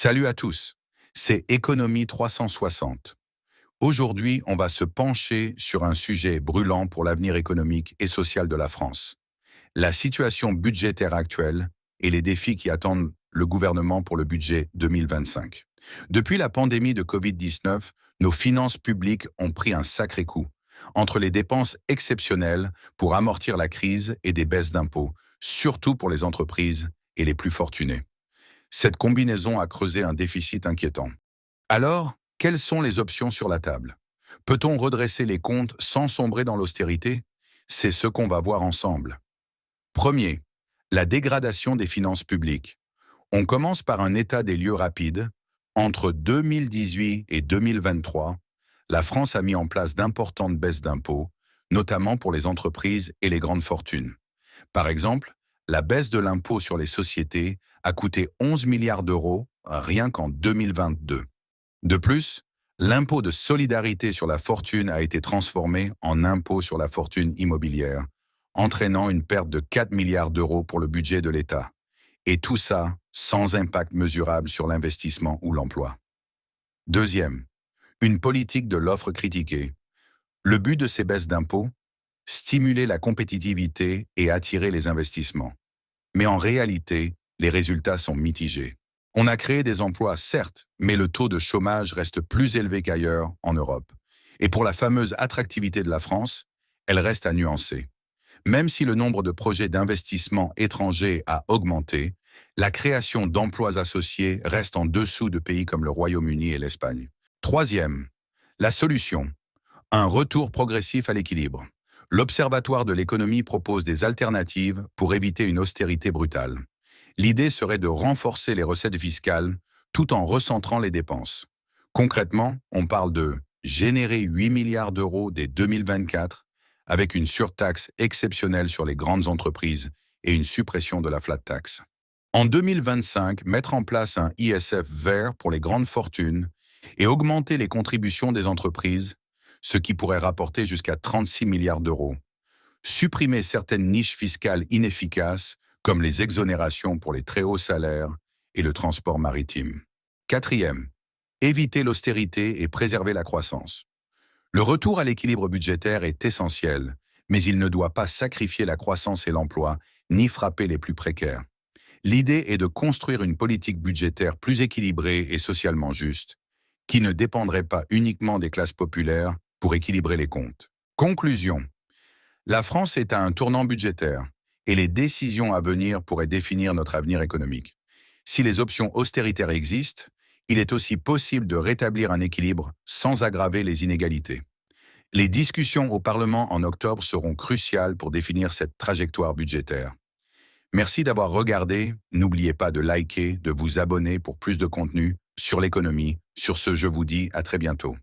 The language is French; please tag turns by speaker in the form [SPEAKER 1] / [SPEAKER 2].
[SPEAKER 1] Salut à tous, c'est Économie 360. Aujourd'hui, on va se pencher sur un sujet brûlant pour l'avenir économique et social de la France. La situation budgétaire actuelle et les défis qui attendent le gouvernement pour le budget 2025. Depuis la pandémie de Covid-19, nos finances publiques ont pris un sacré coup. Entre les dépenses exceptionnelles pour amortir la crise et des baisses d'impôts, surtout pour les entreprises et les plus fortunés. Cette combinaison a creusé un déficit inquiétant. Alors, quelles sont les options sur la table? Peut-on redresser les comptes sans sombrer dans l'austérité? C'est ce qu'on va voir ensemble. Premier, la dégradation des finances publiques. On commence par un état des lieux rapide. Entre 2018 et 2023, la France a mis en place d'importantes baisses d'impôts, notamment pour les entreprises et les grandes fortunes. Par exemple, la baisse de l'impôt sur les sociétés a coûté 11 milliards d'euros rien qu'en 2022. De plus, l'impôt de solidarité sur la fortune a été transformé en impôt sur la fortune immobilière, entraînant une perte de 4 milliards d'euros pour le budget de l'État. Et tout ça sans impact mesurable sur l'investissement ou l'emploi. Deuxième, une politique de l'offre critiquée. Le but de ces baisses d'impôts? Stimuler la compétitivité et attirer les investissements. Mais en réalité, les résultats sont mitigés. On a créé des emplois, certes, mais le taux de chômage reste plus élevé qu'ailleurs en Europe. Et pour la fameuse attractivité de la France, elle reste à nuancer. Même si le nombre de projets d'investissement étrangers a augmenté, la création d'emplois associés reste en dessous de pays comme le Royaume-Uni et l'Espagne. Troisième, la solution. Un retour progressif à l'équilibre. L'Observatoire de l'économie propose des alternatives pour éviter une austérité brutale. L'idée serait de renforcer les recettes fiscales tout en recentrant les dépenses. Concrètement, on parle de générer 8 milliards d'euros dès 2024 avec une surtaxe exceptionnelle sur les grandes entreprises et une suppression de la flat tax. En 2025, mettre en place un ISF vert pour les grandes fortunes et augmenter les contributions des entreprises, ce qui pourrait rapporter jusqu'à 36 milliards d'euros. Supprimer certaines niches fiscales inefficaces, comme les exonérations pour les très hauts salaires et le transport maritime. Quatrième, éviter l'austérité et préserver la croissance. Le retour à l'équilibre budgétaire est essentiel, mais il ne doit pas sacrifier la croissance et l'emploi, ni frapper les plus précaires. L'idée est de construire une politique budgétaire plus équilibrée et socialement juste, qui ne dépendrait pas uniquement des classes populaires pour équilibrer les comptes. Conclusion. La France est à un tournant budgétaire et les décisions à venir pourraient définir notre avenir économique. Si les options austéritaires existent, il est aussi possible de rétablir un équilibre sans aggraver les inégalités. Les discussions au Parlement en octobre seront cruciales pour définir cette trajectoire budgétaire. Merci d'avoir regardé. N'oubliez pas de liker, de vous abonner pour plus de contenu sur l'économie. Sur ce, je vous dis à très bientôt.